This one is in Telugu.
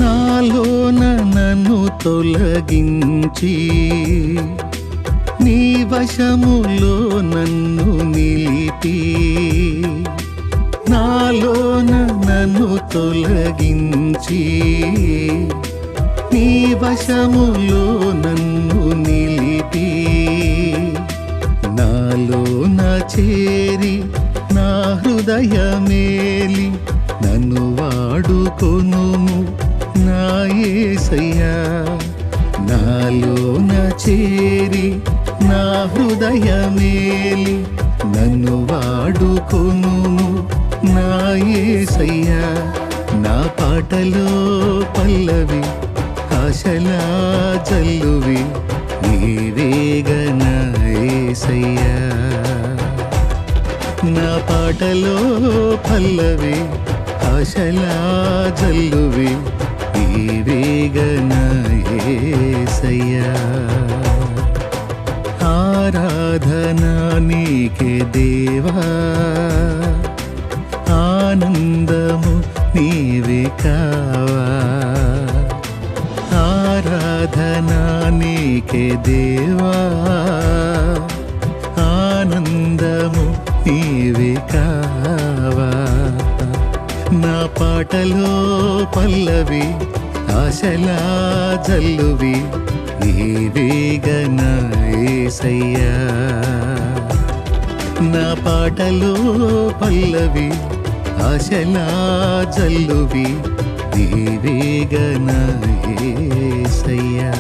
నాలోన నన్ను తొలగించి నీ వశములో నన్ను నిలిపి నాలోన నన్ను తొలగించి నీ వశములో నన్ను నిలిపి నాలోన చేరి నా హృదయమేలి నన్ను వాడుకొనుము నా యేసయ్యా నాలోన చేరి నా హృదయమేలి నన్ను వాడుకొనుము నా యేసయ్యా నా పాటలో పల్లవి ఆశలా జల్లువి నీవేగన యేసయ్యా నా పాటలో పల్లవి ఆశలా జల్లువి నీవేగన యేసయ్యా ఆరాధనా నీకే దేవా ఆనందము నీవే కావా ఆరాధనా నీకే దేవా ఆనందము నీవే కావా నా పాటలో పల్లవి ఆశలా జల్లువి నీవేగన యేసయ్యా నా పాటలో పల్లవి ఆశలా జల్లువి నీవేగన యేసయ్యా